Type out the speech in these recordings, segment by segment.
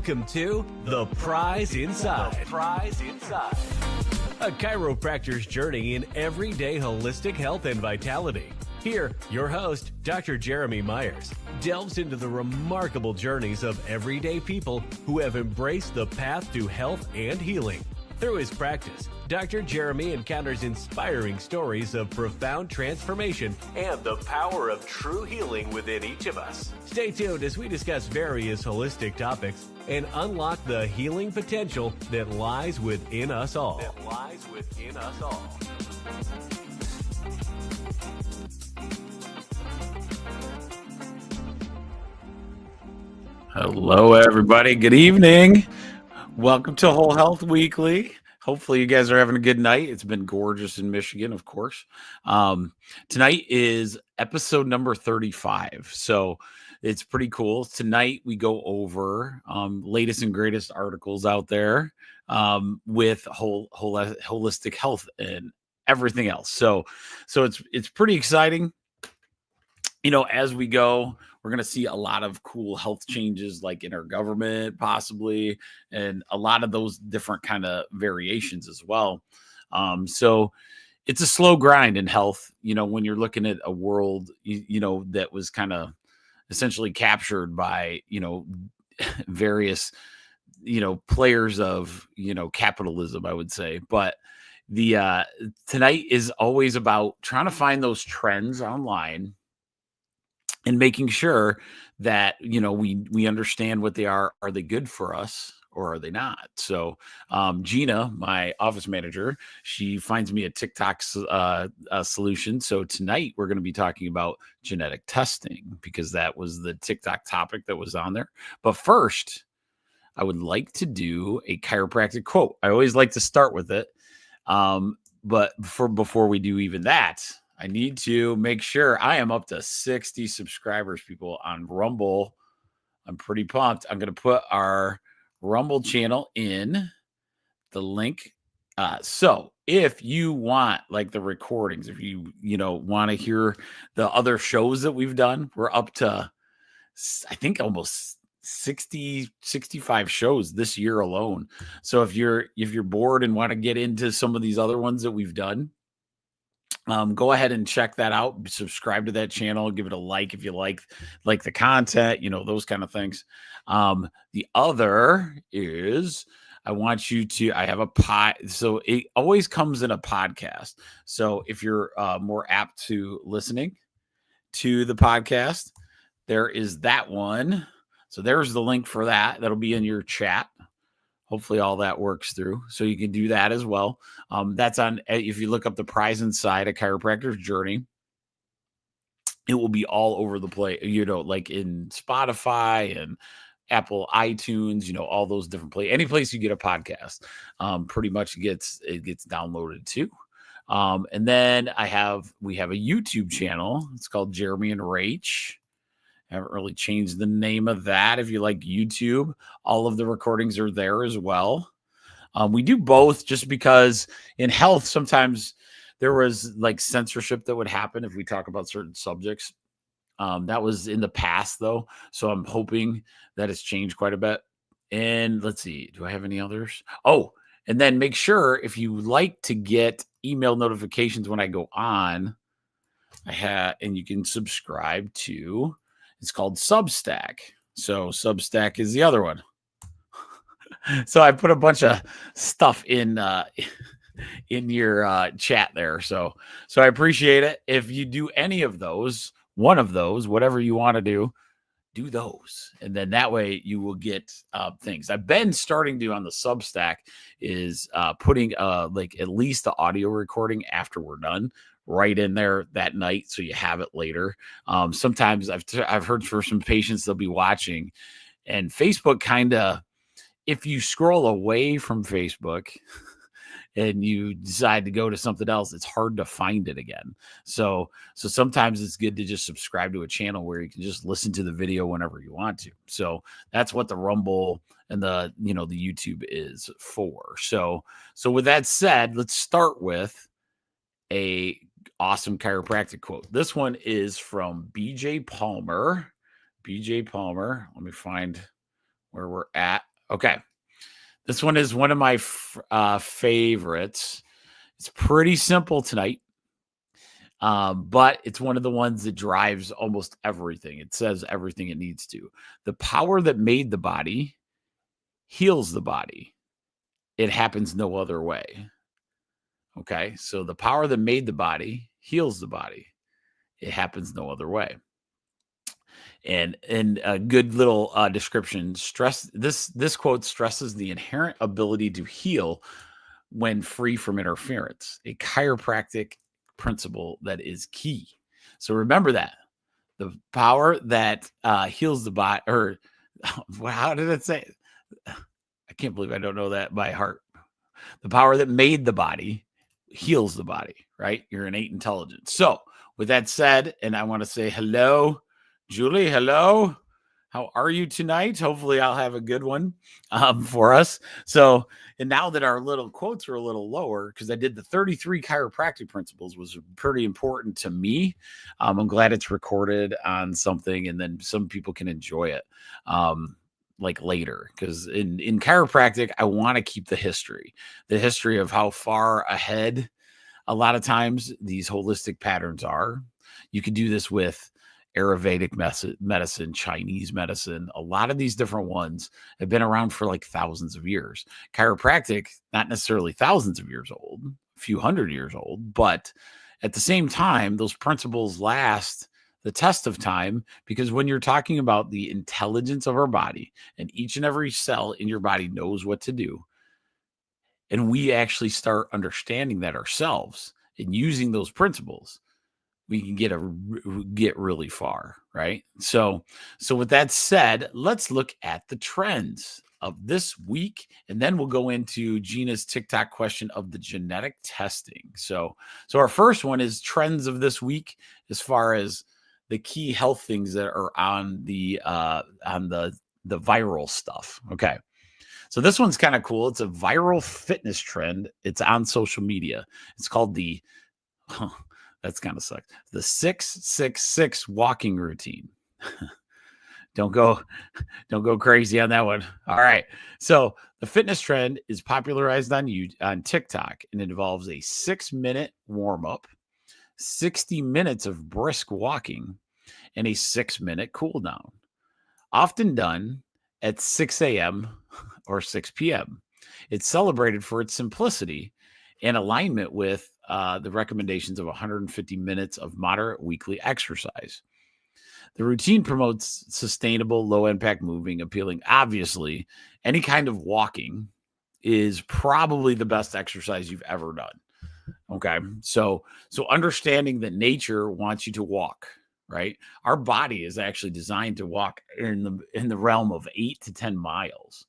Welcome to The Prize Inside. The Prize Inside. A chiropractor's journey in everyday holistic health and vitality. Here, your host, Dr. Jeremy Myers, delves into the remarkable journeys of everyday people who have embraced the path to health and healing. Through his practice, Dr. Jeremy encounters inspiring stories of profound transformation and the power of true healing within each of us. Stay tuned as we discuss various holistic topics and unlock the healing potential that lies within us all. Hello, everybody. Good evening. Welcome to Whole Health Weekly. Hopefully you guys are having a good night. It's been gorgeous in Michigan, of course. Tonight is episode number 35. So it's pretty cool. Tonight we go over latest and greatest articles out there with holistic health and everything else. So it's pretty exciting. You know, as we go, we're going to see a lot of cool health changes like in our government, possibly, and a lot of those different kind of variations as well. So it's a slow grind in health, you know, when you're looking at a world, you know, that was kind of essentially captured by, you know, various, you know, players of, you know, capitalism, I would say. But the tonight is always about trying to find those trends online and making sure that, you know, we understand what they are. Are they good for us or are they not? So Gina, my office manager, she finds me a TikTok solution. So tonight we're going to be talking about genetic testing because that was the TikTok topic that was on there. But first, I would like to do a chiropractic quote. I always like to start with it. But before we do even that, I need to make sure I am up to 60 subscribers, people, on Rumble. I'm pretty pumped. I'm going to put our Rumble channel in the link. So if you want like the recordings, if you know, want to hear the other shows that we've done, we're up to, I think, almost 65 shows this year alone. So if you're bored and want to get into some of these other ones that we've done, go ahead and check that out. Subscribe to that channel. Give it a like if you like the content, you know, those kind of things. The other is I have a so it always comes in a podcast. So if you're more apt to listening to the podcast, there is that one. So there's the link for that. That'll be in your chat. Hopefully all that works through. So you can do that as well. That's on, if you look up The Prize Inside, A Chiropractor's Journey, it will be all over the place, you know, like in Spotify and Apple iTunes, you know, all those different places. Any place you get a podcast, pretty much gets downloaded too. And then we have a YouTube channel. It's called Jeremy and Rach. Haven't really changed the name of that. If you like YouTube, all of the recordings are there as well. We do both just because in health, sometimes there was like censorship that would happen if we talk about certain subjects. That was in the past though. So I'm hoping that it's changed quite a bit. And let's see, do I have any others? Oh, and then make sure if you like to get email notifications when I go on, and you can subscribe to, it's called Substack. So Substack is the other one. So I put a bunch of stuff in your chat there. So I appreciate it. If you do any of those, one of those, whatever you want to do those. And then that way you will get things. I've been starting to do on the Substack is putting like at least the audio recording after we're done right in there that night, so you have it later. Sometimes I've heard for some patients they'll be watching, and Facebook kind of, if you scroll away from Facebook and you decide to go to something else, it's hard to find it again. So sometimes it's good to just subscribe to a channel where you can just listen to the video whenever you want to. So that's what the Rumble and the YouTube is for. So with that said, let's start with a awesome chiropractic quote. This one is from BJ Palmer. Let me find where we're at. Okay. This one is one of my favorites. It's pretty simple tonight, but it's one of the ones that drives almost everything. It says everything it needs to. The power that made the body heals the body. It happens no other way. Okay. So the power that made the body heals the body. It happens no other way. And a good little description. This quote stresses the inherent ability to heal when free from interference, a chiropractic principle that is key. So remember that the power that heals the body, or how did it say? I can't believe I don't know that by heart. The power that made the body heals the body, right? Your innate intelligence. So with that said, and I want to say hello, Julie. Hello. How are you tonight? Hopefully I'll have a good one for us. So, and now that our little quotes are a little lower, because I did the 33 chiropractic principles was pretty important to me. I'm glad it's recorded on something and then some people can enjoy it like later. Because in chiropractic, I want to keep the history of how far ahead a lot of times these holistic patterns are. You could do this with Ayurvedic medicine, Chinese medicine. A lot of these different ones have been around for like thousands of years. Chiropractic, not necessarily thousands of years old, a few hundred years old, but at the same time, those principles last the test of time, because when you're talking about the intelligence of our body and each and every cell in your body knows what to do, and we actually start understanding that ourselves and using those principles, we can get really far, right? So with that said, let's look at the trends of this week, and then we'll go into Gina's TikTok question of the genetic testing. So our first one is trends of this week as far as the key health things that are on the viral stuff. Okay. So this one's kind of cool. It's a viral fitness trend. It's on social media. It's called that's kind of sucks. The 666 walking routine. Don't go crazy on that one. All right. So the fitness trend is popularized on TikTok, and it involves a 6-minute warm up, 60 minutes of brisk walking, and a 6-minute cool down, often done at 6 a.m. or 6 p.m. It's celebrated for its simplicity and alignment with the recommendations of 150 minutes of moderate weekly exercise. The routine promotes sustainable, low-impact moving, appealing. Obviously, any kind of walking is probably the best exercise you've ever done. Okay, so understanding that nature wants you to walk, right? Our body is actually designed to walk in the realm of 8 to 10 miles.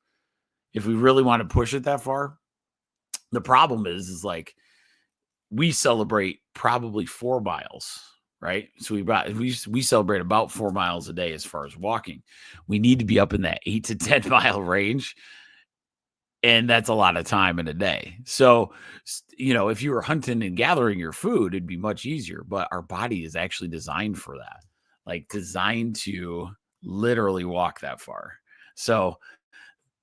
If we really want to push it that far, the problem is like we celebrate probably 4 miles, right? So we celebrate about 4 miles a day as far as walking. We need to be up in that 8 to 10 mile range. And that's a lot of time in a day. So, if you were hunting and gathering your food, it'd be much easier. But our body is actually designed for that, like designed to literally walk that far. So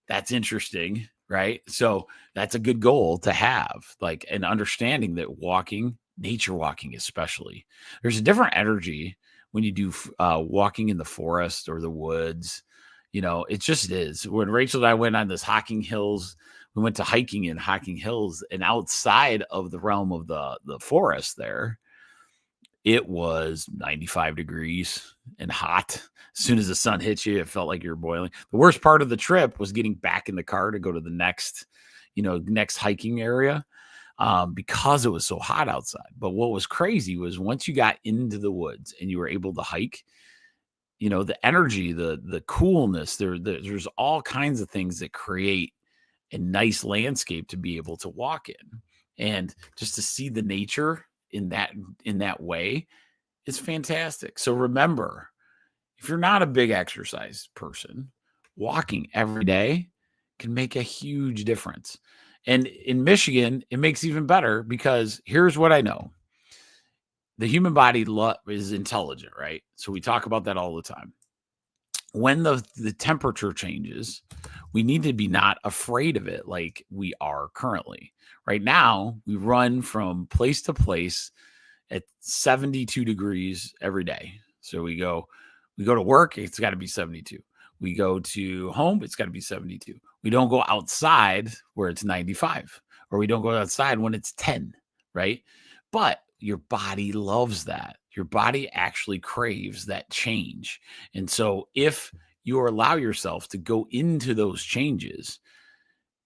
that's interesting, right? So that's a good goal to have, like an understanding that nature walking especially, there's a different energy when you do walking in the forest or the woods. It just is. When Rachel and I went on this we went to hiking in Hocking Hills, and outside of the realm of the forest there, it was 95 degrees and hot. As soon as the sun hit you, it felt like you were boiling. The worst part of the trip was getting back in the car to go to the next hiking area because it was so hot outside. But what was crazy was once you got into the woods and you were able to hike, the energy, the coolness, there's all kinds of things that create a nice landscape to be able to walk in. And just to see the nature in that way is fantastic. So remember, if you're not a big exercise person, walking every day can make a huge difference. And in Michigan, it makes even better because here's what I know. The human body is intelligent, right? So we talk about that all the time. when the temperature changes, we need to be not afraid of it like we are currently. Right now, we run from place to place at 72 degrees every day. So we go to work, it's got to be 72. We go to home, it's got to be 72. We don't go outside where it's 95, or we don't go outside when it's 10, right? But your body loves that. Your body actually craves that change. And so if you allow yourself to go into those changes,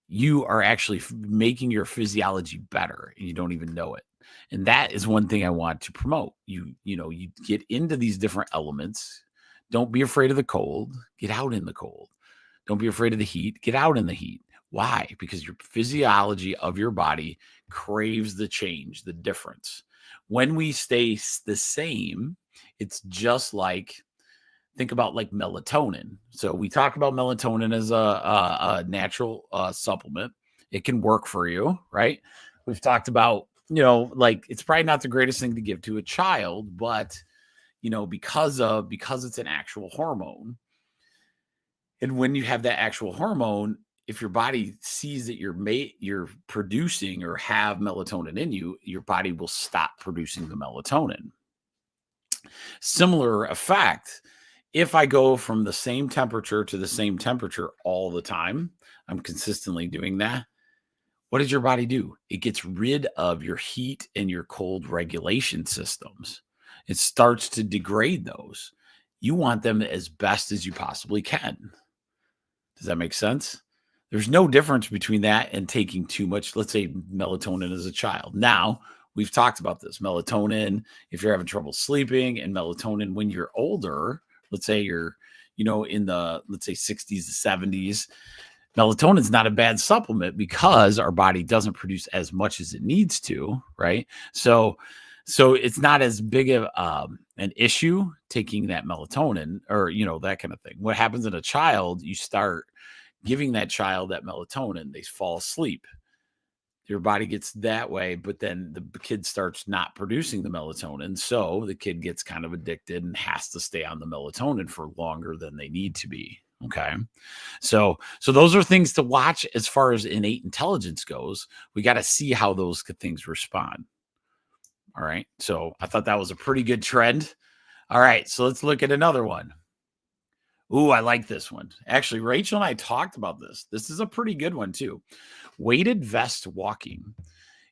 you are actually making your physiology better and you don't even know it. And that is one thing I want to promote. You get into these different elements. Don't be afraid of the cold. Get out in the cold. Don't be afraid of the heat. Get out in the heat. Why? Because your physiology of your body craves the change, the difference. When we stay the same, it's just like, think about like melatonin. So we talk about melatonin as a natural supplement. It can work for you, right? We've talked about, like, it's probably not the greatest thing to give to a child, but because it's an actual hormone. And when you have that actual hormone, if your body sees that you're producing or have melatonin in you, your body will stop producing the melatonin. Similar effect, if I go from the same temperature to the same temperature all the time, I'm consistently doing that. What does your body do? It gets rid of your heat and your cold regulation systems. It starts to degrade those. You want them as best as you possibly can. Does that make sense? There's no difference between that and taking too much, let's say, melatonin as a child. Now, we've talked about this. Melatonin, if you're having trouble sleeping, and melatonin when you're older, let's say you're, in the, let's say 60s to 70s, melatonin is not a bad supplement because our body doesn't produce as much as it needs to, right? So it's not as big of an issue taking that melatonin or, that kind of thing. What happens in a child, you start giving that child that melatonin, they fall asleep. Your body gets that way, but then the kid starts not producing the melatonin. So the kid gets kind of addicted and has to stay on the melatonin for longer than they need to be. Okay. So those are things to watch as far as innate intelligence goes. We got to see how those things respond. All right. So I thought that was a pretty good trend. All right. So let's look at another one. Ooh, I like this one. Actually, Rachel and I talked about this. This is a pretty good one too. Weighted vest walking.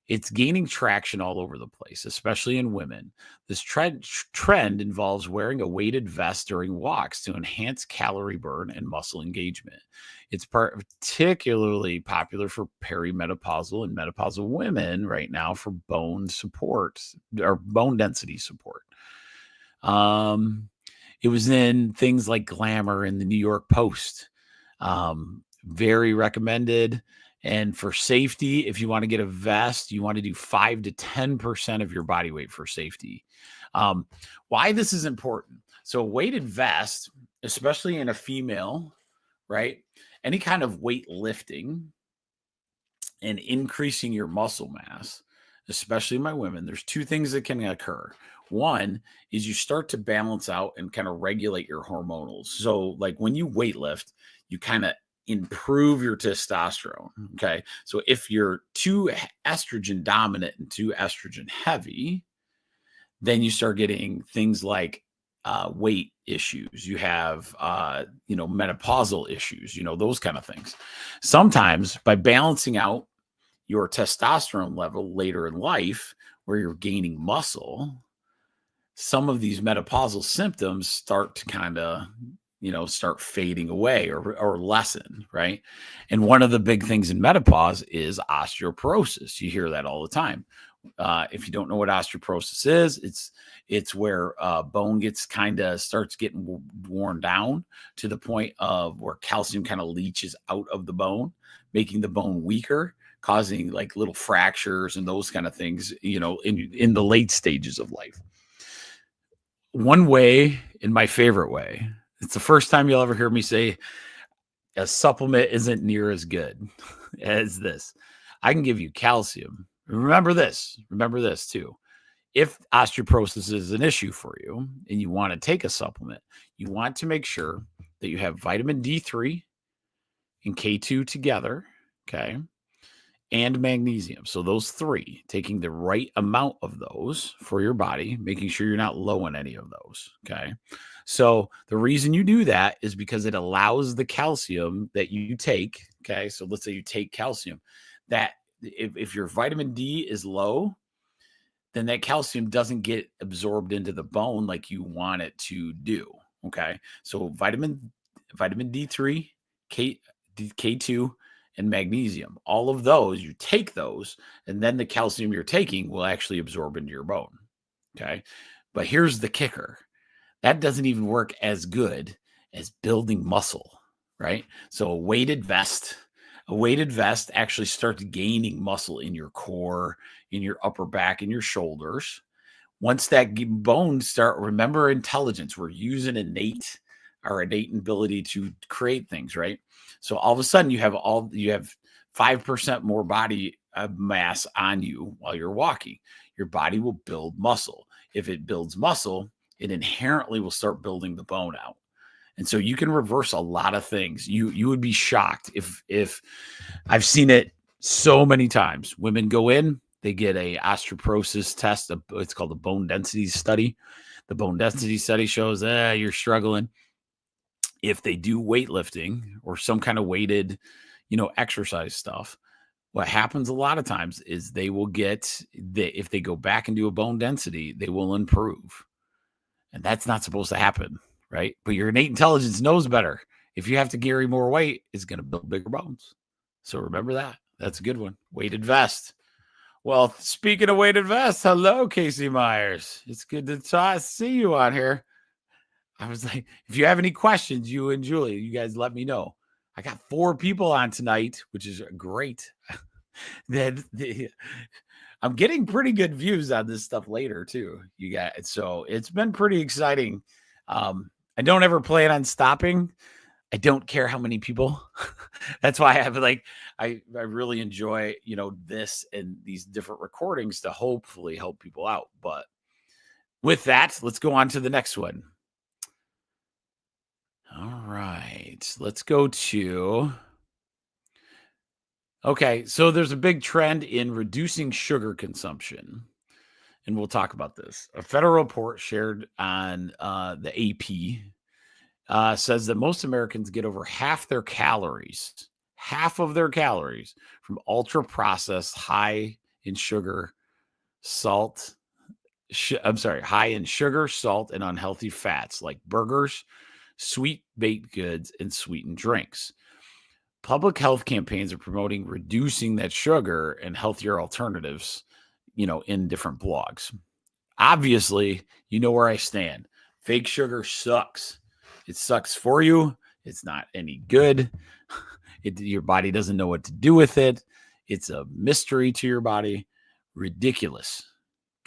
It's gaining traction all over the place, especially in women. This trend involves wearing a weighted vest during walks to enhance calorie burn and muscle engagement. It's particularly popular for perimenopausal and menopausal women right now for bone support or bone density support. It was in things like Glamour and the New York Post. Very recommended. And for safety, if you want to get a vest, you want to do 5 to 10% of your body weight for safety. Why this is important. So a weighted vest, especially in a female, right? Any kind of weight lifting and increasing your muscle mass, especially my women, there's two things that can occur. One is you start to balance out and kind of regulate your hormonals. So like when you weight lift, you kind of improve your testosterone. Okay. So if you're too estrogen dominant and too estrogen heavy, then you start getting things like weight issues. You have, menopausal issues, those kind of things. Sometimes by balancing out your testosterone level later in life, where you're gaining muscle, some of these menopausal symptoms start to kind of, start fading away or lessen, right? And one of the big things in menopause is osteoporosis. You hear that all the time. If you don't know what osteoporosis is, it's where bone gets starts getting worn down to the point of where calcium kind of leaches out of the bone, making the bone weaker, causing like little fractures and those kind of things, in the late stages of life. One way, in my favorite way, it's the first time you'll ever hear me say a supplement isn't near as good as this. I can give you calcium. Remember this too. If osteoporosis is an issue for you and you want to take a supplement, you want to make sure that you have vitamin D3 and K2 together, okay, and magnesium. So those three, taking the right amount of those for your body, making sure you're not low on any of those, okay? So the reason you do that is because it allows the calcium that you take, okay? So let's say you take calcium, that if your vitamin D is low, then that calcium doesn't get absorbed into the bone like you want it to do, okay? So vitamin D3, K2, and magnesium, all of those, you take those, and then the calcium you're taking will actually absorb into your bone, okay? But here's the kicker. That doesn't even work as good as building muscle, right? So a weighted vest actually starts gaining muscle in your core, in your upper back, in your shoulders. Once that bones start, remember intelligence, we're using our innate ability to create things, right? So all of a sudden you have 5% more body mass on you while you're walking. Your body will build muscle. If it builds muscle, it inherently will start building the bone out. And so you can reverse a lot of things. You would be shocked if I've seen it so many times. Women go in, they get a osteoporosis test. It's called a bone density study. The bone density study shows you're struggling. If they do weightlifting or some kind of weighted, exercise stuff, what happens a lot of times is they will if they go back and do a bone density, they will improve. And that's not supposed to happen, right? But your innate intelligence knows better. If you have to carry more weight, it's going to build bigger bones. So remember that. That's a good one. Weighted vest. Well, speaking of weighted vests, hello, Casey Myers. It's good to see you on here. I was like, if you have any questions, you and Julie, you guys let me know. I got 4 people on tonight, which is great. I'm getting pretty good views on this stuff later too. You got so it's been pretty exciting. I don't ever plan on stopping. I don't care how many people. That's why I have I really enjoy, this and these different recordings to hopefully help people out. But with that, let's go on to the next one. All right, let's go to. Okay, so there's a big trend in reducing sugar consumption, and we'll talk about this. A federal report shared on the AP says that most Americans get over half of their calories from ultra-processed, high in sugar, salt, high in sugar, salt, and unhealthy fats like burgers, sweet baked goods, and sweetened drinks. Public health campaigns are promoting reducing that sugar and healthier alternatives, in different blogs. Obviously, you know where I stand. Fake sugar sucks. It sucks for you. It's not any good. Your body doesn't know what to do with it. It's a mystery to your body. Ridiculous.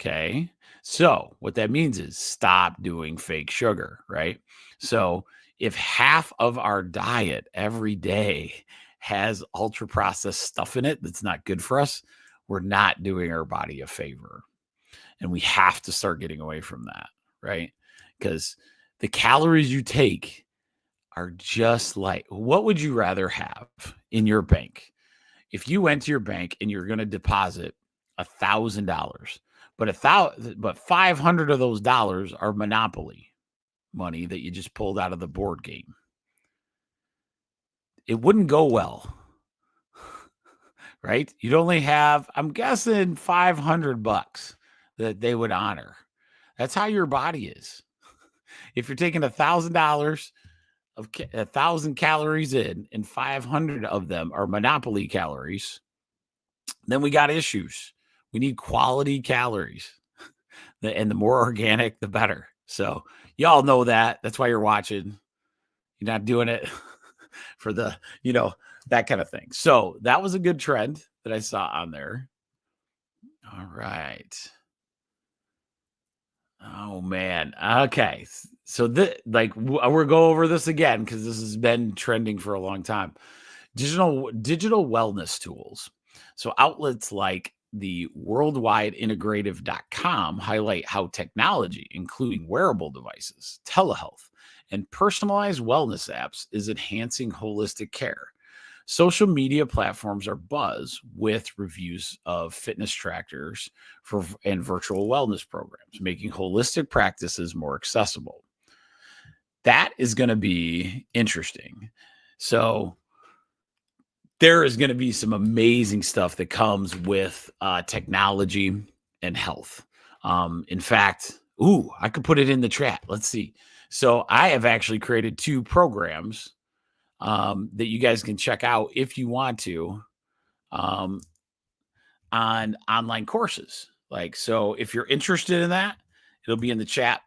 Okay. So what that means is stop doing fake sugar, right? So if half of our diet every day has ultra processed stuff in it that's not good for us, we're not doing our body a favor. And we have to start getting away from that, right? Because the calories you take are just like, what would you rather have in your bank? If you went to your bank and you're going to deposit $1,000, but 500 of those dollars are Monopoly money that you just pulled out of the board game, it wouldn't go well, right? You'd only have, I'm guessing, $500 that they would honor. That's how your body is. If you're taking $1,000 of 1,000 calories in, and 500 of them are Monopoly calories, then we got issues. We need quality calories, and the more organic, the better. So y'all know that. That's why you're watching. You're not doing it for the, that kind of thing. So that was a good trend that I saw on there. All right. Oh man. Okay. So we'll go over this again because this has been trending for a long time. Digital wellness tools. So outlets like the worldwideintegrative.com highlight how technology, including wearable devices, telehealth, and personalized wellness apps, is enhancing holistic care. Social media platforms are buzz with reviews of fitness trackers and virtual wellness programs, making holistic practices more accessible. That is going to be interesting. So there is going to be some amazing stuff that comes with technology and health. In fact, I could put it in the chat. Let's see. So I have actually created 2 programs that you guys can check out if you want to on online courses. So if you're interested in that, it'll be in the chat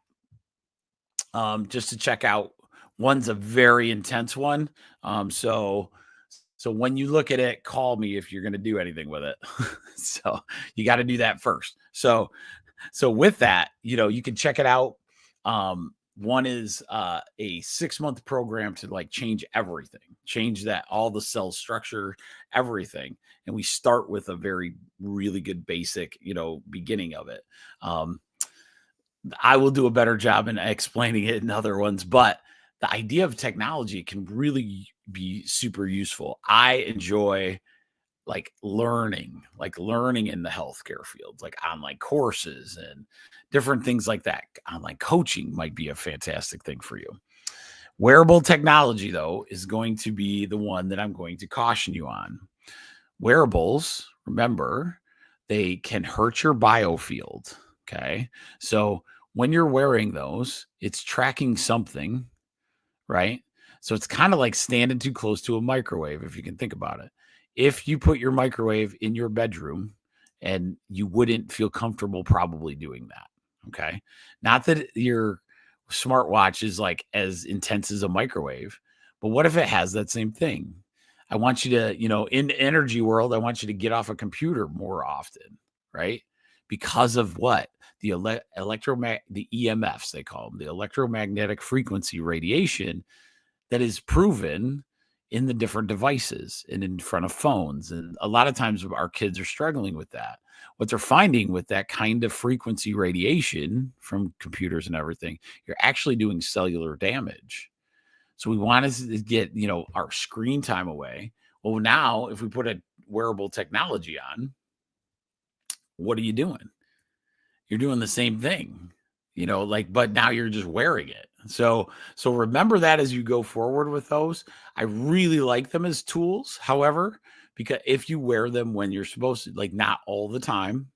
just to check out. One's a very intense one. So when you look at it, call me if you're going to do anything with it. So you got to do that first. So with that, you can check it out. One is a 6-month program to change everything, change that, all the cell structure, everything. And we start with a really good basic, beginning of it. I will do a better job in explaining it in other ones, but the idea of technology can really be super useful. I enjoy learning in the healthcare field, online courses and different things like that. Online coaching might be a fantastic thing for you. Wearable technology, though, is going to be the one that I'm going to caution you on. Wearables, remember, they can hurt your biofield. Okay. So when you're wearing those, it's tracking something, right? So it's kind of like standing too close to a microwave, if you can think about it. If you put your microwave in your bedroom, and you wouldn't feel comfortable probably doing that. Okay. Not that your smartwatch is as intense as a microwave, but what if it has that same thing? I want you to, in the energy world, I want you to get off a computer more often, right? Because of what? The the EMFs, they call them, the electromagnetic frequency radiation that is proven in the different devices and in front of phones. And a lot of times our kids are struggling with that. What they're finding with that kind of frequency radiation from computers and everything, you're actually doing cellular damage. So we want to get, our screen time away. Well, now if we put a wearable technology on, what are you doing? You're doing the same thing, but now you're just wearing it. So remember that as you go forward with those. I really like them as tools. However, because if you wear them when you're supposed to, not all the time,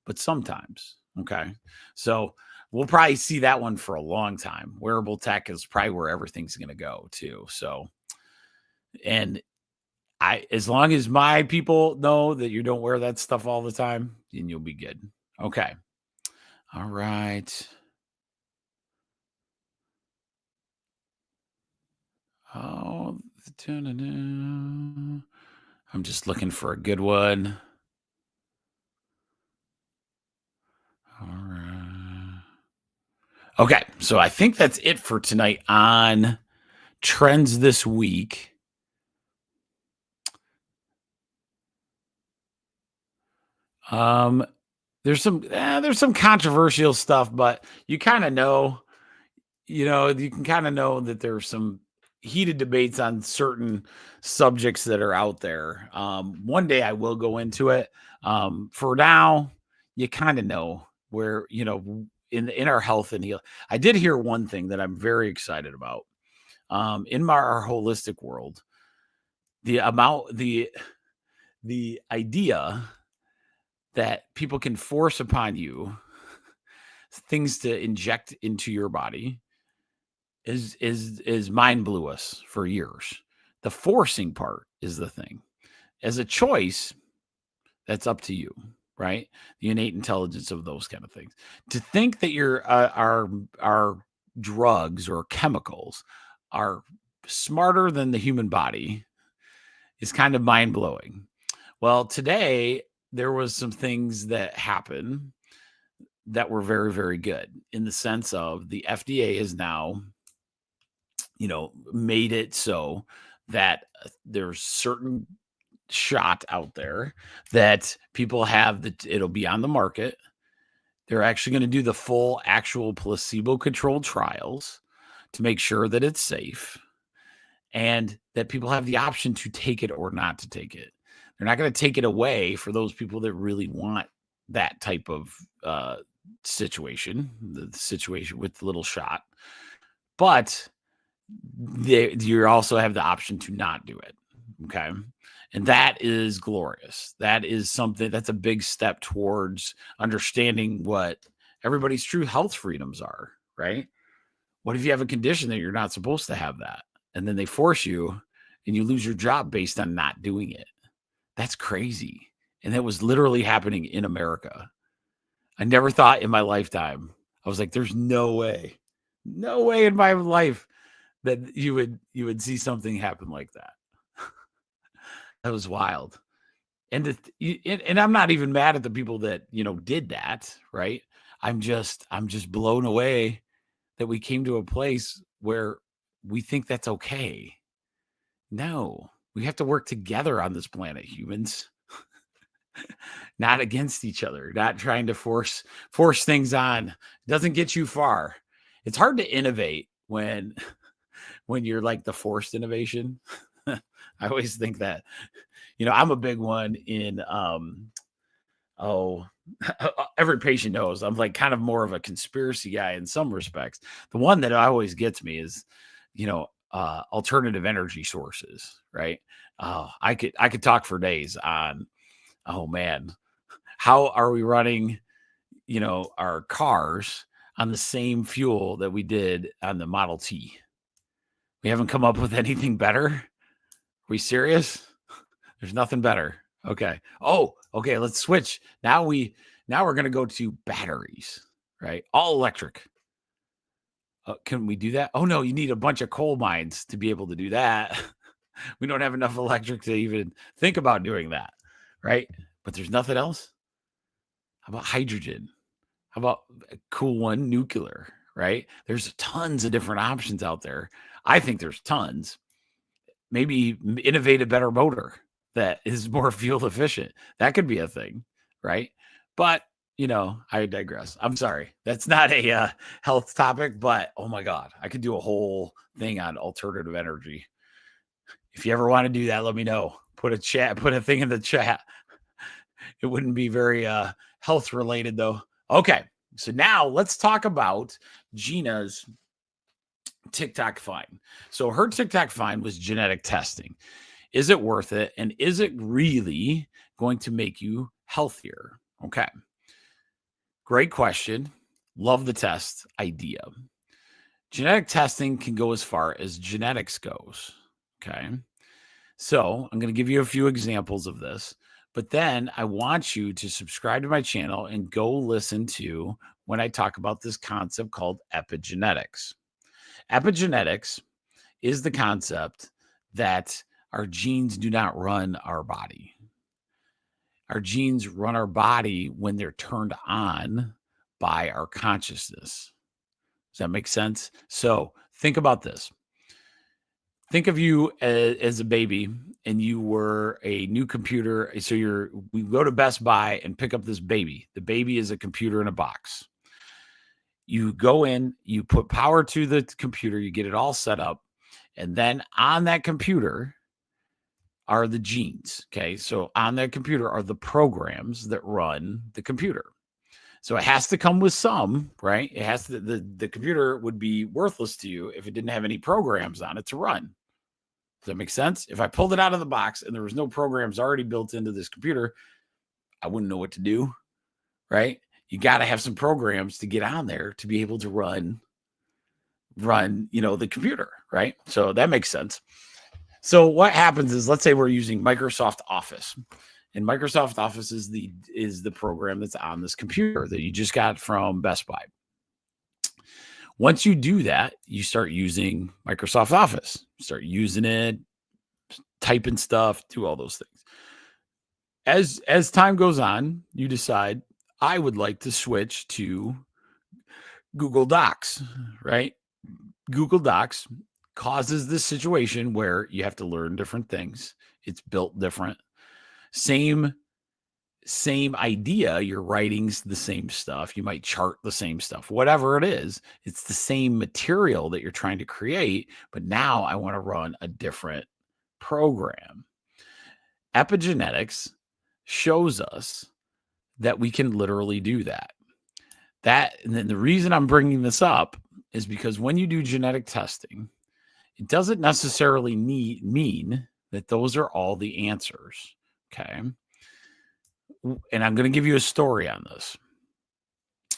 but sometimes. Okay. So we'll probably see that one for a long time. Wearable tech is probably where everything's going to go too. So, and as long as my people know that you don't wear that stuff all the time, then you'll be good. Okay. All right. Oh, I'm just looking for a good one. All right. Okay, so I think that's it for tonight on trends this week. There's some controversial stuff, but you kind of know, you can kind of know that there's some heated debates on certain subjects that are out there. One day I will go into it. For now, you kind of know where, in our health and heal. I did hear one thing that I'm very excited about. In our holistic world, the idea that people can force upon you things to inject into your body is mind blew us for years. The forcing part is the thing. As a choice, that's up to you, right? The innate intelligence of those kind of things. To think that our drugs or chemicals are smarter than the human body is kind of mind blowing. Well, today there was some things that happened that were very, very good in the sense of the FDA has now, made it so that there's certain shot out there that people have that it'll be on the market. They're actually going to do the full actual placebo-controlled trials to make sure that it's safe and that people have the option to take it or not to take it. They're not going to take it away for those people that really want that type of situation, the situation with the little shot. But you also have the option to not do it. Okay. And that is glorious. That is something that's a big step towards understanding what everybody's true health freedoms are, right? What if you have a condition that you're not supposed to have that? And then they force you and you lose your job based on not doing it. That's crazy. And that was literally happening in America. I never thought in my lifetime, I was like, there's no way in my life that you would see something happen like that. That was wild. And I'm not even mad at the people that, did that, right? I'm just blown away that we came to a place where we think that's okay. No, we have to work together on this planet, humans. Not against each other, not trying to force things on. It doesn't get you far. It's hard to innovate when you're like the forced innovation. I always think that, I'm a big one in, every patient knows I'm like kind of more of a conspiracy guy in some respects. The one that always gets me is, alternative energy sources, right? I could talk for days on, oh man, how are we running, our cars on the same fuel that we did on the Model T? We haven't come up with anything better. Are we serious? There's nothing better. Okay. Oh, okay. Let's switch. Now we're going to go to batteries, right? All electric. Can we do that? Oh no, you need a bunch of coal mines to be able to do that. We don't have enough electric to even think about doing that, right? But there's nothing else. How about hydrogen? How about a cool one, nuclear, right? There's tons of different options out there. I think there's tons. Maybe innovate a better motor that is more fuel efficient. That could be a thing, right? But, I digress. I'm sorry. That's not a health topic, but oh my God, I could do a whole thing on alternative energy. If you ever want to do that, let me know. Put a thing in the chat. It wouldn't be very health related though. Okay. So now let's talk about Gina's TikTok find. So her TikTok find was genetic testing. Is it worth it? And is it really going to make you healthier? Okay. Great question. Love the test idea. Genetic testing can go as far as genetics goes. Okay. So I'm going to give you a few examples of this, but then I want you to subscribe to my channel and go listen to when I talk about this concept called epigenetics. Epigenetics is the concept that our genes do not run our body. Our genes run our body when they're turned on by our consciousness. Does that make sense? So think about this. Think of you as a baby and you were a new computer. So we go to Best Buy and pick up this baby. The baby is a computer in a box. You go in, you put power to the computer, you get it all set up. And then on that computer are the genes. Okay. So on that computer are the programs that run the computer. So it has to come with some, right? It has to, the computer would be worthless to you if it didn't have any programs on it to run. Does that make sense? If I pulled it out of the box and there was no programs already built into this computer, I wouldn't know what to do, right? You got to have some programs to get on there to be able to run, the computer, right? So that makes sense. So what happens is, let's say we're using Microsoft Office, and Microsoft Office is the program that's on this computer that you just got from Best Buy. Once you do that, you start using Microsoft Office, start using it, typing stuff, do all those things. As time goes on, you decide, I would like to switch to Google Docs, right? Google Docs causes this situation where you have to learn different things. It's built different. Same idea. You're writing the same stuff. You might chart the same stuff, whatever it is. It's the same material that you're trying to create, but now I want to run a different program. Epigenetics shows us that we can literally do that. And then the reason I'm bringing this up is because when you do genetic testing, it doesn't necessarily mean that those are all the answers. Okay. And I'm going to give you a story on this.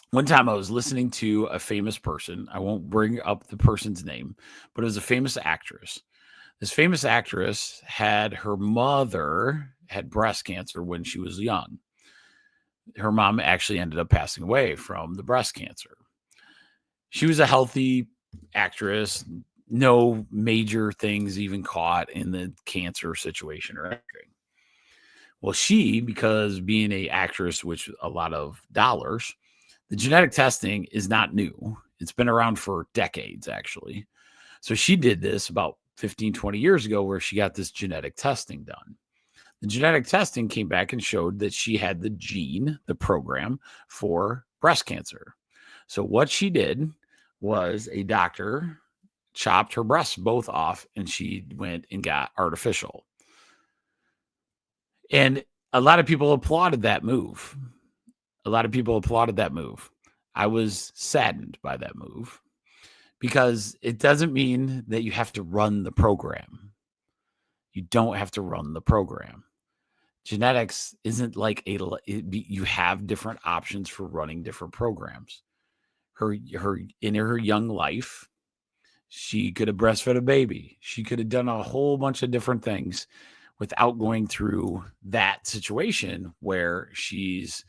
One time I was listening to a famous person. I won't bring up the person's name, but it was a famous actress. This famous actress had her mother had breast cancer when she was young. Her mom actually ended up passing away from the breast cancer. She was a healthy actress, no major things even caught in the cancer situation or anything. Well, because being an actress, which a lot of dollars, the genetic testing is not new. It's been around for decades, actually. So she did this about 15, 20 years ago where she got this genetic testing done. The genetic testing came back and showed that she had the gene, the program for breast cancer. So what she did was a doctor chopped her breasts both off and she went and got artificial. And a lot of people applauded that move. I was saddened by that move because it doesn't mean that you have to run the program. You don't have to run the program. Genetics isn't like you have different options for running different programs. In her young life, she could have breastfed a baby. She could have done a whole bunch of different things without going through that situation where she's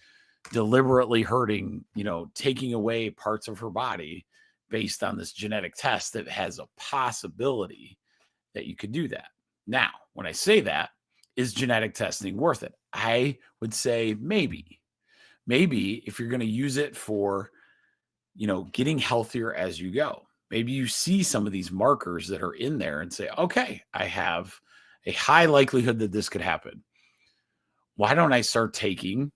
deliberately hurting, taking away parts of her body based on this genetic test that has a possibility that you could do that. Now, when I say that, is genetic testing worth it? I would say maybe if you're going to use it for, getting healthier as you go. Maybe you see some of these markers that are in there and say, okay, I have a high likelihood that this could happen. Why don't I start taking,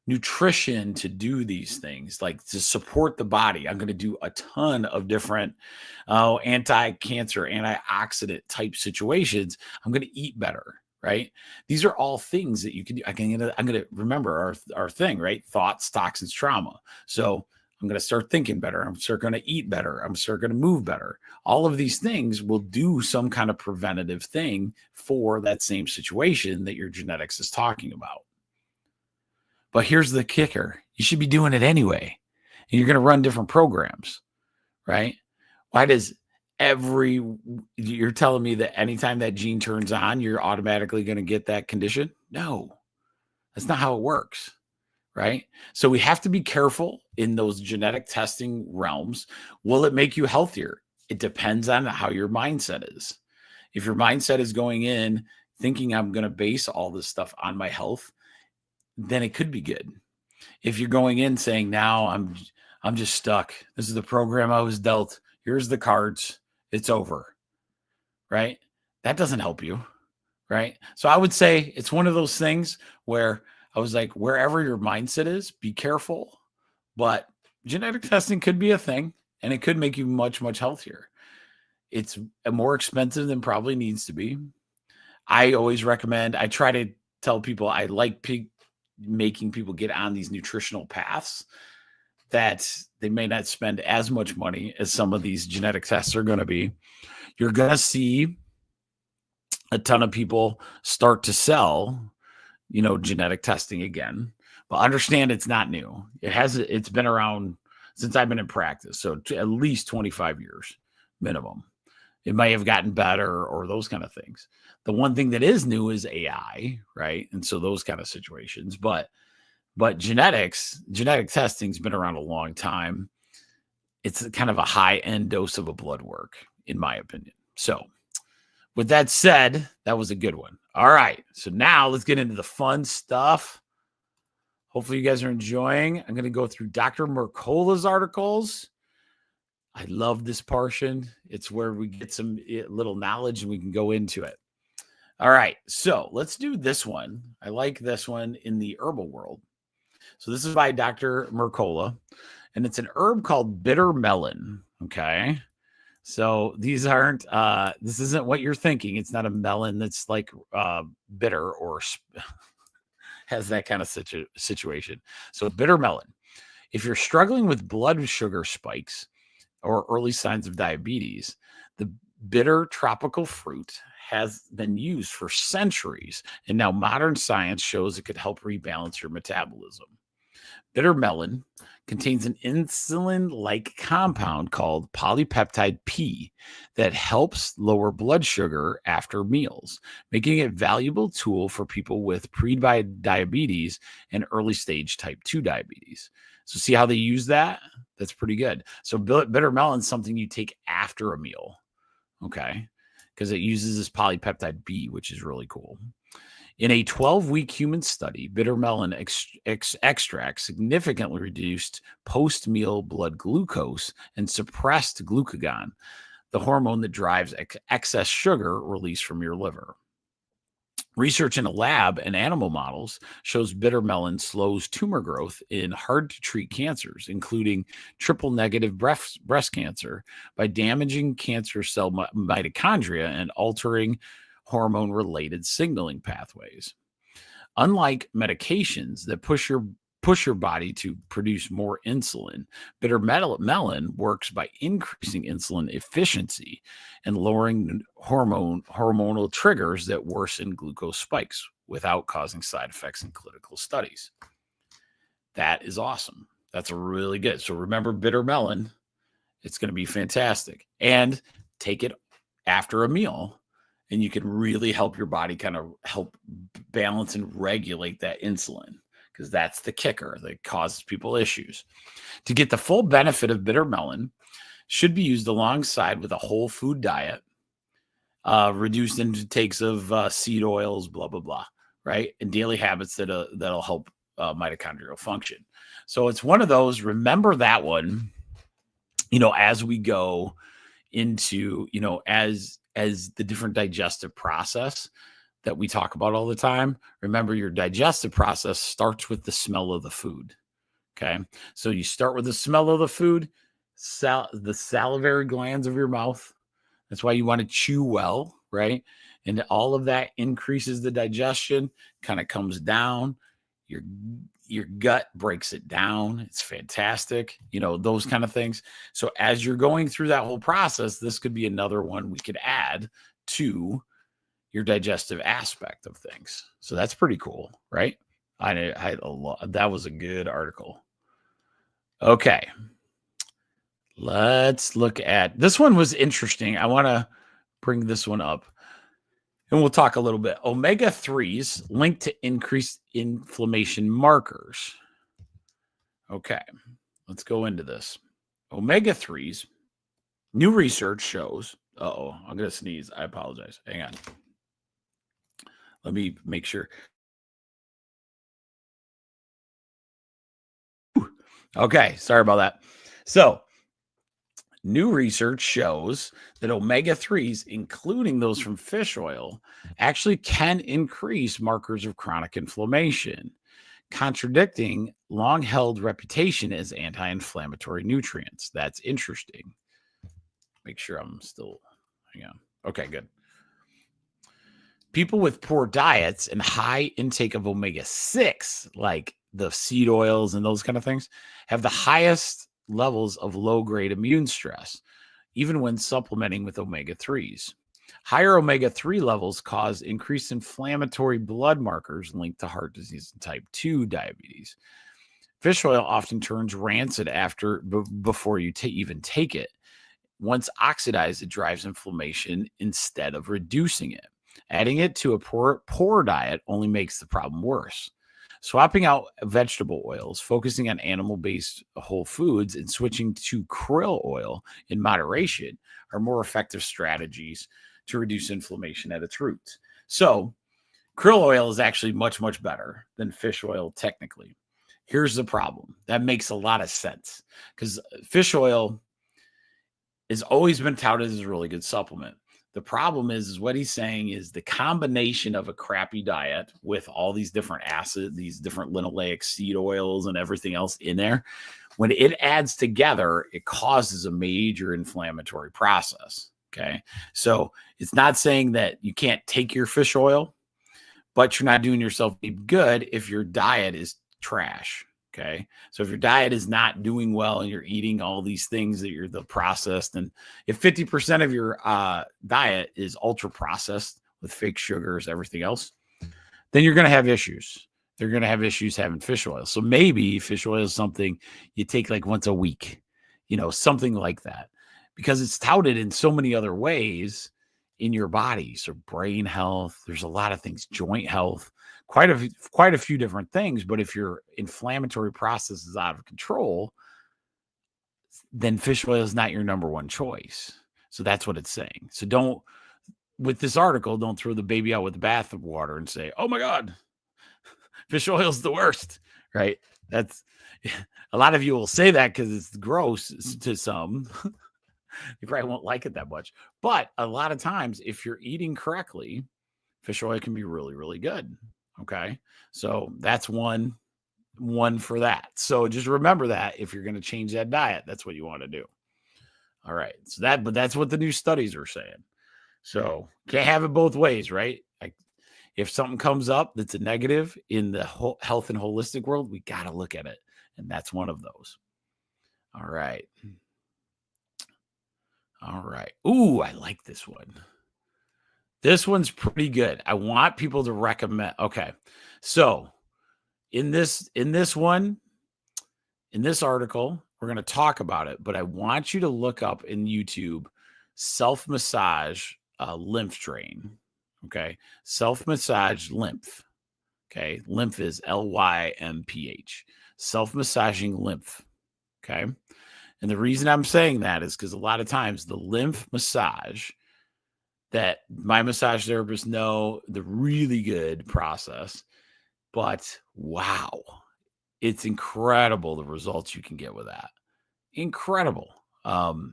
nutrition to do these things, like to support the body? I'm going to do a ton of different anti-cancer, antioxidant type situations. I'm going to eat better, right? These are all things that you can do. I'm going to remember our thing, right? Thoughts, toxins, trauma. So I'm going to start thinking better. I'm start going to eat better. I'm start going to move better. All of these things will do some kind of preventative thing for that same situation that your genetics is talking about. But here's the kicker. You should be doing it anyway. And you're going to run different programs, right? Why does you're telling me that anytime that gene turns on, you're automatically going to get that condition? No, that's not how it works, right? So we have to be careful in those genetic testing realms. Will it make you healthier? It depends on how your mindset is. If your mindset is going in thinking I'm going to base all this stuff on my health, then it could be good. If you're going in saying, now I'm just stuck. This is the program I was dealt. Here's the cards. It's over. Right? That doesn't help you. Right? So I would say it's one of those things where I was like, wherever your mindset is, be careful. But genetic testing could be a thing and it could make you much, much healthier. It's more expensive than probably needs to be. I always recommend, I try to tell people I like making people get on these nutritional paths that they may not spend as much money as some of these genetic tests are going to be. You're going to see a ton of people start to sell, genetic testing again, but understand it's not new. It's been around since I've been in practice. So at least 25 years minimum. It may have gotten better or those kind of things. The one thing that is new is AI, right? And so those kind of situations, but genetic testing's been around a long time. It's kind of a high-end dose of a blood work, in my opinion. So with that said, that was a good one. All right. So now let's get into the fun stuff. Hopefully you guys are enjoying. I'm going to go through Dr. Mercola's articles. I love this portion. It's where we get some little knowledge and we can go into it. All right, so let's do this one. I like this one in the herbal world. So this is by Dr. Mercola, and it's an herb called bitter melon. Okay. So these aren't, this isn't what you're thinking. It's not a melon that's like bitter or has that kind of situation. So bitter melon. If you're struggling with blood sugar spikes or early signs of diabetes, the bitter tropical fruit has been used for centuries, and now modern science shows it could help rebalance your metabolism. Bitter melon contains an insulin like compound called polypeptide P that helps lower blood sugar after meals, making it a valuable tool for people with pre-diabetes and early stage type 2 diabetes. So, see how they use that? That's pretty good. So, bitter melon is something you take after a meal, okay? Because it uses this polypeptide B, which is really cool. In a 12-week human study, bitter melon extract significantly reduced post-meal blood glucose and suppressed glucagon, the hormone that drives excess sugar released from your liver. Research in a lab and animal models shows bitter melon slows tumor growth in hard-to-treat cancers, including triple-negative breast cancer, by damaging cancer cell mitochondria and altering hormone-related signaling pathways. Unlike medications that push your body to produce more insulin, bitter melon works by increasing insulin efficiency and lowering hormonal triggers that worsen glucose spikes without causing side effects in clinical studies. That is awesome. That's really good. So remember bitter melon. It's going to be fantastic. And take it after a meal, and you can really help your body kind of help balance and regulate that insulin, because that's the kicker that causes people issues. To get the full benefit of bitter melon, should be used alongside with a whole food diet, reduced intakes of seed oils, blah, blah, blah, right? And daily habits that'll help mitochondrial function. So it's one of those, remember that one, as we go into, as the different digestive process that we talk about all the time. Remember, your digestive process starts with the smell of the food. Okay. So you start with the smell of the food, the salivary glands of your mouth. That's why you want to chew well, right? And all of that increases the digestion, kind of comes down. Your gut breaks it down. It's fantastic. Those kind of things. So as you're going through that whole process, this could be another one we could add to your digestive aspect of things. So that's pretty cool, right? That was a good article. Okay. Let's look at this one. Was interesting. I want to bring this one up. And we'll talk a little bit. Omega-3s linked to increased inflammation markers. Okay, let's go into this. Omega-3s, new research shows, I'm going to sneeze. I apologize. Hang on. Let me make sure. Okay, sorry about that. So, new research shows that omega-3s, including those from fish oil, actually can increase markers of chronic inflammation, contradicting long-held reputation as anti-inflammatory nutrients. That's interesting. Make sure I'm still, hang on. Okay, good. People with poor diets and high intake of omega-6, like the seed oils and those kind of things, have the highest levels of low-grade immune stress, even when supplementing with omega-3s. Higher omega-3 levels cause increased inflammatory blood markers linked to heart disease and type 2 diabetes. Fish oil often turns rancid before you even take it. Once oxidized, it drives inflammation instead of reducing it. Adding it to a poor diet only makes the problem worse. Swapping out vegetable oils, focusing on animal-based whole foods, and switching to krill oil in moderation are more effective strategies to reduce inflammation at its roots. So, krill oil is actually much, much better than fish oil technically. Here's the problem. That makes a lot of sense because fish oil has always been touted as a really good supplement. The problem is what he's saying is the combination of a crappy diet with all these different acids, these different linoleic seed oils and everything else in there, when it adds together, it causes a major inflammatory process. Okay. So it's not saying that you can't take your fish oil, but you're not doing yourself good if your diet is trash. Okay. So if your diet is not doing well and you're eating all these things that you're the processed, and if 50% of your diet is ultra processed with fake sugars, everything else, then you're going to have issues. They're going to have issues having fish oil. So maybe fish oil is something you take like once a week, something like that, because it's touted in so many other ways in your body. So brain health, there's a lot of things, joint health, quite a few different things. But if your inflammatory process is out of control, then fish oil is not your number one choice. So that's what it's saying. So with this article, don't throw the baby out with the bathwater and say, oh my God, fish oil is the worst, right? That's a lot of you will say that because it's gross to some. You probably won't like it that much. But a lot of times, if you're eating correctly, fish oil can be really, really good. Okay. So that's one for that. So just remember that if you're going to change that diet, that's what you want to do. All right. So but that's what the new studies are saying. So can't have it both ways, right? Like if something comes up that's a negative in the health and holistic world, we got to look at it. And that's one of those. All right. All right. Ooh, I like this one. This one's pretty good. I want people to recommend. Okay. So in this article, we're going to talk about it, but I want you to look up in YouTube self-massage lymph drain. Okay. Self-massage lymph. Okay. Lymph is LYMPH. Self-massaging lymph. Okay. And the reason I'm saying that is because a lot of times the lymph massage that my massage therapists know the really good process, but wow, it's incredible the results you can get with that. Incredible. I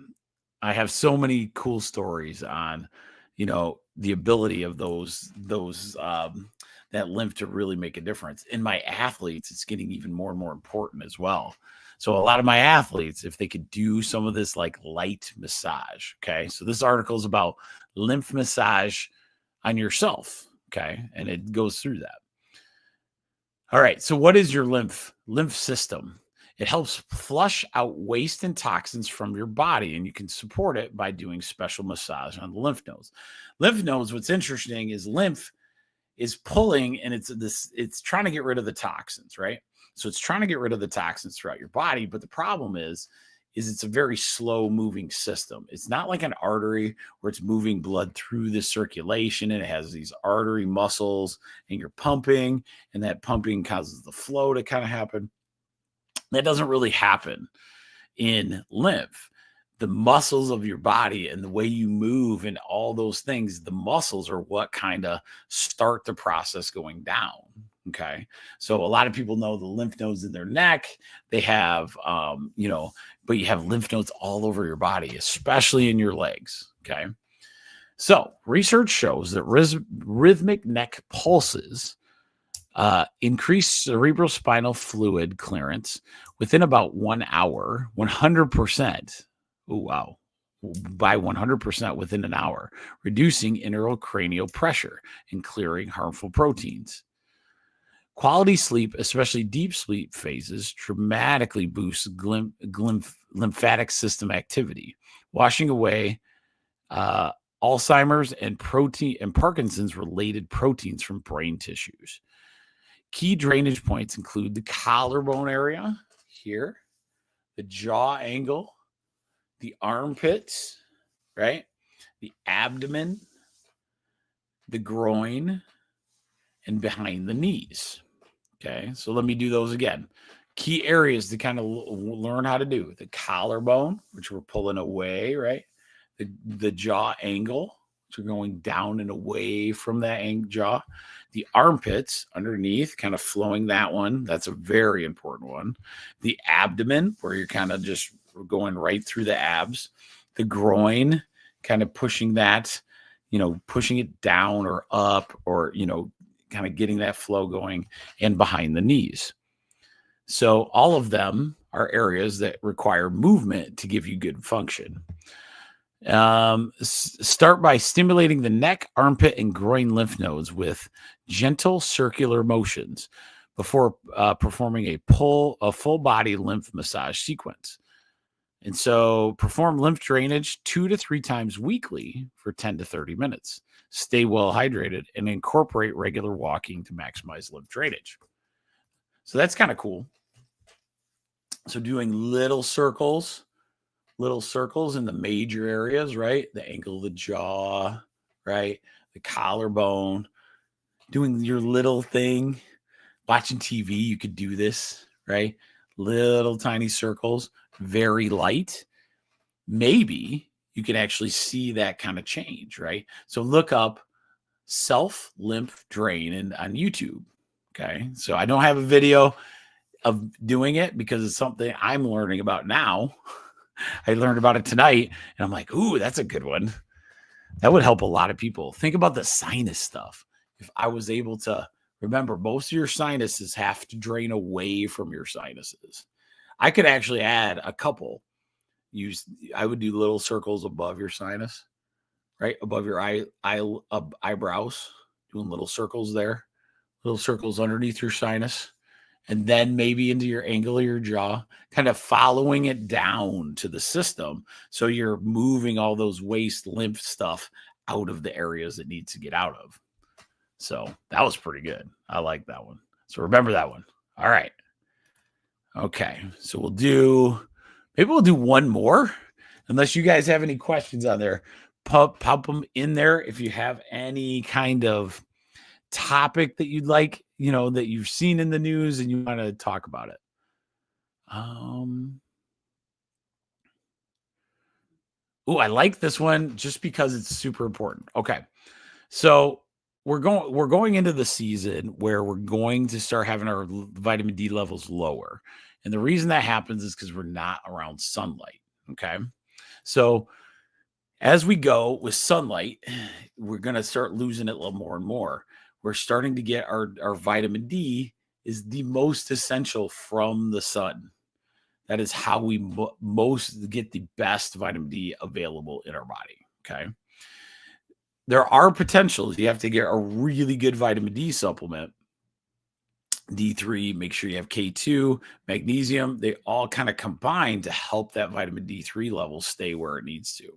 have so many cool stories on, the ability of those that lymph to really make a difference. In my athletes, it's getting even more and more important as well. So a lot of my athletes, if they could do some of this like light massage, okay? So this article is about lymph massage on yourself, okay? And it goes through that. All right, so what is your lymph system? It helps flush out waste and toxins from your body, and you can support it by doing special massage on the lymph nodes. Lymph nodes, what's interesting is lymph is pulling, and it's trying to get rid of the toxins, right? So it's trying to get rid of the toxins throughout your body, but the problem is it's a very slow moving system. It's not like an artery where it's moving blood through the circulation and it has these artery muscles and you're pumping, and that pumping causes the flow to kind of happen. That doesn't really happen in lymph. The muscles of your body and the way you move and all those things, the muscles are what kind of start the process going down. Okay. So a lot of people know the lymph nodes in their neck. They have, but you have lymph nodes all over your body, especially in your legs. Okay. So research shows that rhythmic neck pulses increase cerebrospinal fluid clearance within about 1 hour, 100%. Oh, wow. By 100% within an hour, reducing intracranial pressure and clearing harmful proteins. Quality sleep, especially deep sleep phases, dramatically boosts lymphatic system activity, washing away Alzheimer's and Parkinson's related proteins from brain tissues. Key drainage points include the collarbone area here, the jaw angle, the armpits, right? The abdomen, the groin, and behind the knees. Okay, so let me do those again. Key areas to kind of learn how to do: the collarbone, which we're pulling away, right? The jaw angle, which we're going down and away from that jaw. The armpits underneath, kind of flowing that one. That's a very important one. The abdomen, where you're kind of just going right through the abs. The groin, kind of pushing that pushing it down or up, or, kind of getting that flow going, and behind the knees. So all of them are areas that require movement to give you good function. Start by stimulating the neck, armpit, and groin lymph nodes with gentle circular motions before performing a full body lymph massage sequence. And so perform lymph drainage 2 to 3 times weekly for 10 to 30 minutes. Stay well hydrated and incorporate regular walking to maximize lymph drainage. So that's kind of cool. So doing little circles in the major areas, right? The angle of the jaw, right? The collarbone, doing your little thing. Watching TV, you could do this, right? Little tiny circles, very light. Maybe you can actually see that kind of change, right? So look up self lymph drain on YouTube. Okay. So I don't have a video of doing it because it's something I'm learning about now. I learned about it tonight and I'm like, ooh, that's a good one. That would help a lot of people. Think about the sinus stuff. If I was able to remember, most of your sinuses have to drain away from your sinuses. I could actually add a couple. I would do little circles above your sinus, right? Above your eyebrows, doing little circles there, little circles underneath your sinus. And then maybe into your angle of your jaw, kind of following it down to the system. So you're moving all those waste lymph stuff out of the areas it needs to get out of. So that was pretty good. I like that one. So remember that one. All right. Okay. So maybe we'll do one more, unless you guys have any questions on there. Pop them in there if you have any kind of topic that you'd like, that you've seen in the news and you want to talk about it. I like this one just because it's super important. Okay. So we're going into the season where we're going to start having our vitamin D levels lower. And the reason that happens is because we're not around sunlight. Okay. So as we go with sunlight, we're going to start losing it a little more and more. We're starting to get our vitamin D is the most essential from the sun. That is how we most get the best vitamin D available in our body. Okay. There are potentials. You have to get a really good vitamin D supplement. D3, make sure you have K2, magnesium. They all kind of combine to help that vitamin D3 level stay where it needs to.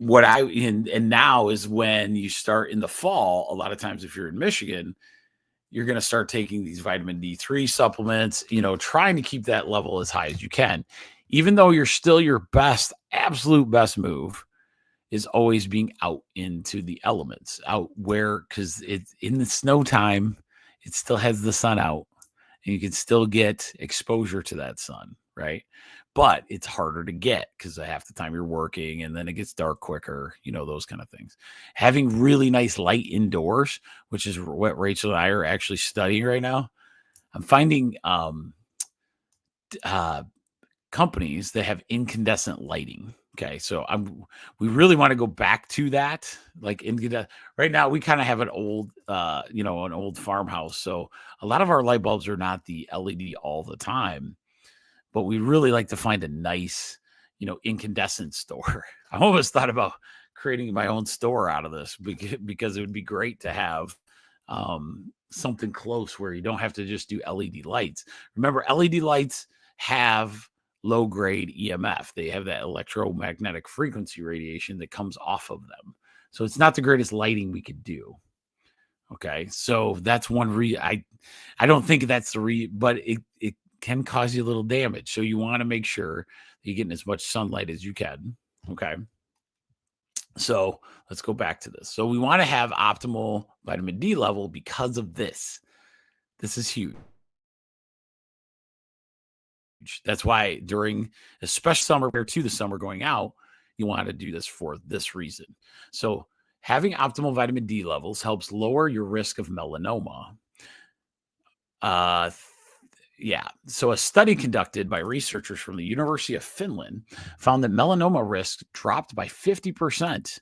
And now is when you start in the fall. A lot of times, if you're in Michigan, you're going to start taking these vitamin D3 supplements, trying to keep that level as high as you can, even though you're still your absolute best move is always being out into the elements, because it's in the snow time, it still has the sun out and you can still get exposure to that sun, right? But it's harder to get because half the time you're working and then it gets dark quicker, those kind of things. Having really nice light indoors, which is what Rachel and I are actually studying right now. I'm finding companies that have incandescent lighting. Okay, so we really want to go back to that. Like right now, we kind of have an old, an old farmhouse. So a lot of our light bulbs are not the LED all the time. But we really like to find a nice, incandescent store. I almost thought about creating my own store out of this because it would be great to have something close where you don't have to just do LED lights. Remember, LED lights have low grade EMF. They have that electromagnetic frequency radiation that comes off of them. So it's not the greatest lighting we could do. Okay. So that's one reason. I don't think that's but it can cause you a little damage. So you want to make sure that you're getting as much sunlight as you can. Okay. So let's go back to this. So we want to have optimal vitamin D level because of this. This is huge. That's why during, especially summer, compared to the summer going out, you want to do this for this reason. So having optimal vitamin D levels helps lower your risk of melanoma. So a study conducted by researchers from the University of Finland found that melanoma risk dropped by 50%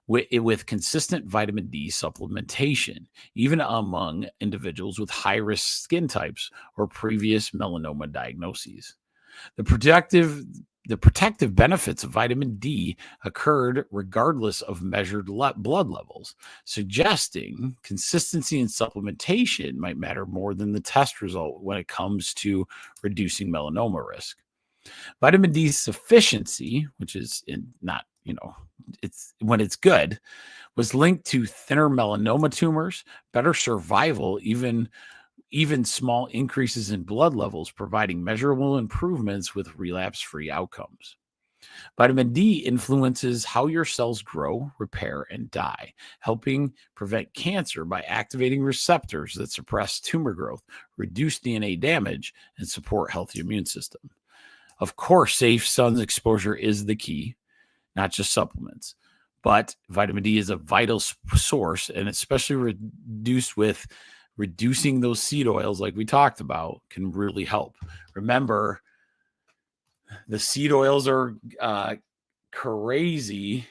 with consistent vitamin D supplementation, even among individuals with high-risk skin types or previous melanoma diagnoses. The protective benefits of vitamin D occurred regardless of measured blood levels, suggesting consistency in supplementation might matter more than the test result when it comes to reducing melanoma risk. Vitamin D sufficiency, which is not, it's when it's good, was linked to thinner melanoma tumors, better survival, even small increases in blood levels, providing measurable improvements with relapse-free outcomes. Vitamin D influences how your cells grow, repair, and die, helping prevent cancer by activating receptors that suppress tumor growth, reduce DNA damage, and support healthy immune system. Of course, safe sun exposure is the key, not just supplements. But vitamin D is a vital source, and especially reduced with reducing those seed oils like we talked about can really help. Remember, the seed oils are crazy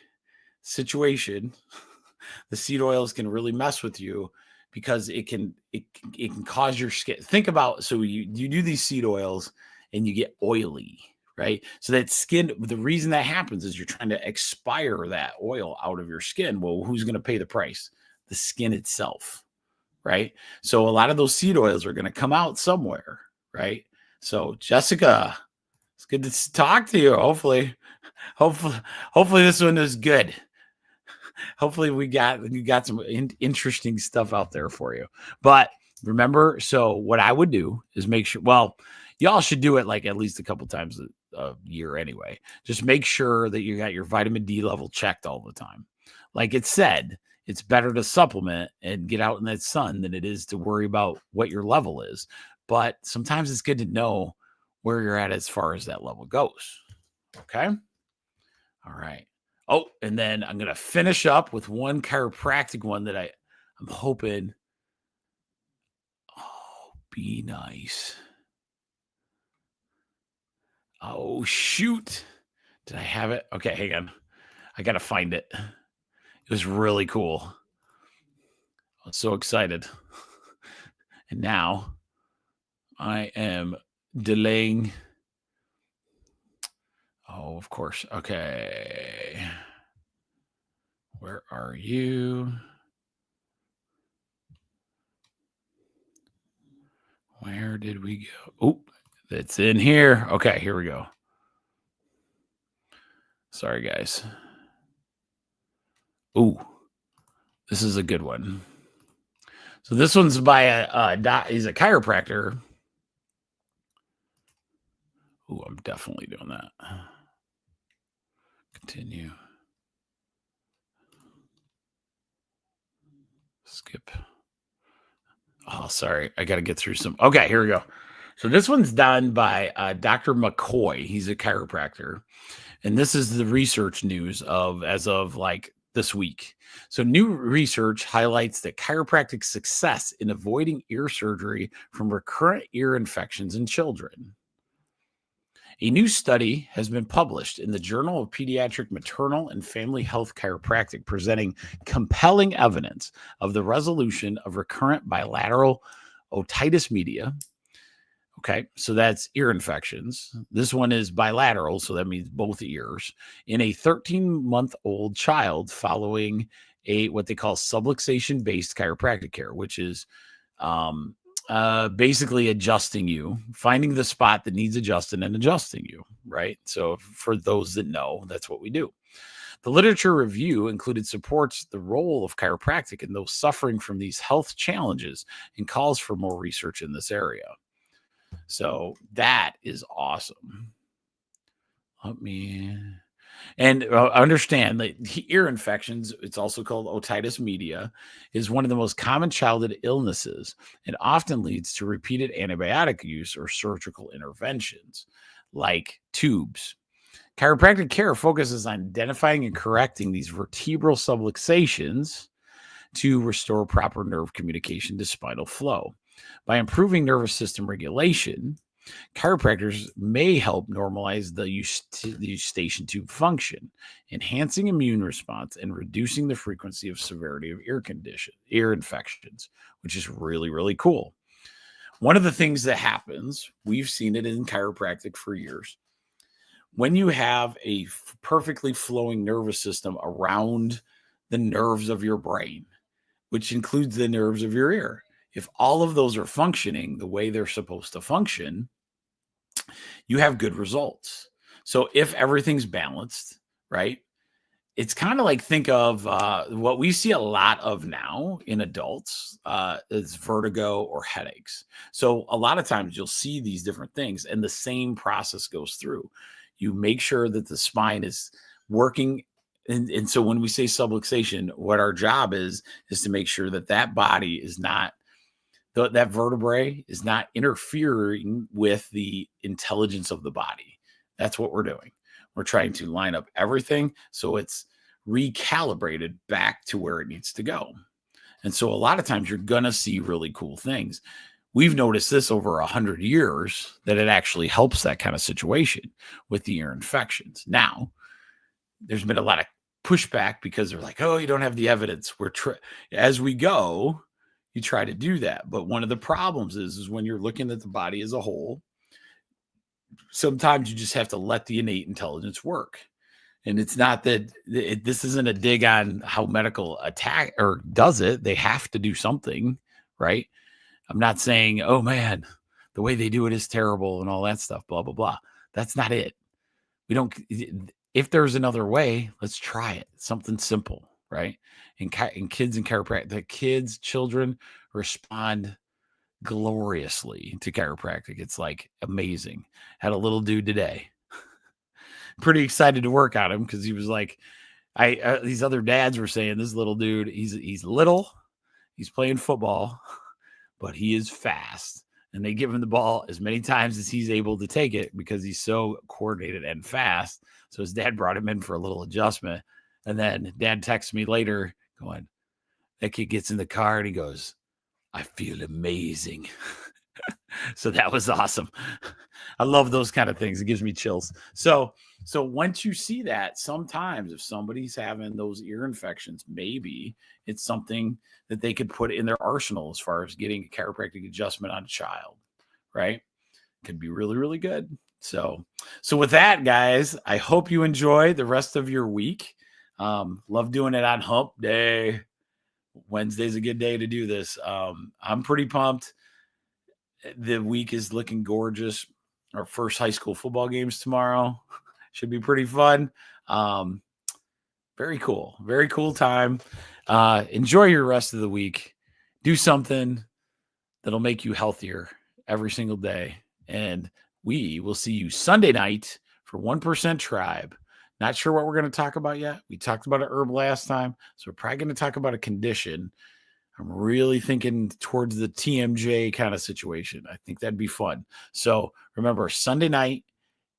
situation. The seed oils can really mess with you because it can cause your skin. Think about, so you do these seed oils and you get oily, right? So that skin, the reason that happens is you're trying to expire that oil out of your skin. Well, who's going to pay the price? The skin itself, right? So a lot of those seed oils are going to come out somewhere, right? So Jessica, it's good to talk to you. Hopefully this one is good. Hopefully we got some interesting stuff out there for you. But remember, so what I would do is make sure, well, y'all should do it like at least a couple times a year anyway. Just make sure that you got your vitamin D level checked all the time. Like it said, it's better to supplement and get out in that sun than it is to worry about what your level is. But sometimes it's good to know where you're at as far as that level goes. Okay. All right. Oh, and then I'm going to finish up with one chiropractic one that I'm hoping. Oh, be nice. Oh, shoot. Did I have it? Okay, hang on. I got to find it. It was really cool. I was so excited. And now I am delaying. Oh, of course. Okay. Where are you? Where did we go? Oh, it's in here. Okay, here we go. Sorry, guys. Oh, this is a good one. So this one's by he's a chiropractor. Oh, I'm definitely doing that. Continue. Skip. Oh, sorry. I got to get through some. Okay, here we go. So this one's done by Dr. McCoy. He's a chiropractor. And this is the research news as of like this week. So new research highlights that chiropractic success in avoiding ear surgery from recurrent ear infections in children. A new study has been published in the Journal of Pediatric Maternal and Family Health Chiropractic, presenting compelling evidence of the resolution of recurrent bilateral otitis media. Okay, so that's ear infections. This one is bilateral, so that means both ears, in a 13-month-old child following what they call subluxation-based chiropractic care, which is basically adjusting you, finding the spot that needs adjusting and adjusting you, right? So for those that know, that's what we do. The literature review included supports the role of chiropractic in those suffering from these health challenges and calls for more research in this area. So that is awesome. Understand that ear infections, it's also called otitis media, is one of the most common childhood illnesses and often leads to repeated antibiotic use or surgical interventions like tubes. Chiropractic care focuses on identifying and correcting these vertebral subluxations to restore proper nerve communication to spinal flow. By improving nervous system regulation, Chiropractors may help normalize the eustachian tube function, enhancing immune response and reducing the frequency of severity of ear infections, which is really, really cool. One of the things that happens, we've seen it in chiropractic for years, when you have a perfectly flowing nervous system around the nerves of your brain, which includes the nerves of your ear, if all of those are functioning the way they're supposed to function, you have good results. So if everything's balanced, right? It's kind of like, think of what we see a lot of now in adults is vertigo or headaches. So a lot of times you'll see these different things and the same process goes through. You make sure that the spine is working. And so when we say subluxation, what our job is to make sure that that body is not, that vertebrae is not interfering with the intelligence of the body. That's what we're doing. We're trying to line up everything so it's recalibrated back to where it needs to go. And so a lot of times you're going to see really cool things. We've noticed this over 100 years that it actually helps that kind of situation with the ear infections. Now, there's been a lot of pushback because they're like, oh, you don't have the evidence. As we go, you try to do that. But one of the problems is when you're looking at the body as a whole, sometimes you just have to let the innate intelligence work. And it's not that this isn't a dig on how medical attack or does it. They have to do something, right? I'm not saying, oh man, the way they do it is terrible and all that stuff, blah, blah, blah. That's not it. We don't, if there's another way, let's try it. Something simple, right? And kids in chiropractic, the children respond gloriously to chiropractic. It's like amazing. Had a little dude today. Pretty excited to work on him because he was like, these other dads were saying this little dude, he's little, he's playing football, but he is fast. And they give him the ball as many times as he's able to take it because he's so coordinated and fast. So his dad brought him in for a little adjustment. And then dad texts me later going, that kid gets in the car and he goes, I feel amazing. So that was awesome. I love those kind of things. It gives me chills. So once you see that, sometimes if somebody's having those ear infections, maybe it's something that they could put in their arsenal as far as getting a chiropractic adjustment on a child, right? Could be really, really good. So with that, guys, I hope you enjoy the rest of your week. Love doing it on Hump Day. Wednesday's a good day to do this. I'm pretty pumped. The week is looking gorgeous. Our first high school football games tomorrow. Should be pretty fun. Very cool. Very cool time. Enjoy your rest of the week. Do something that'll make you healthier every single day. And we will see you Sunday night for 1% Tribe. Not sure what we're going to talk about yet. We talked about an herb last time. So we're probably going to talk about a condition. I'm really thinking towards the TMJ kind of situation. I think that'd be fun. So remember, Sunday night,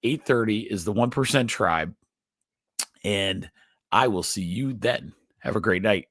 8:30 is the 1% Tribe. And I will see you then. Have a great night.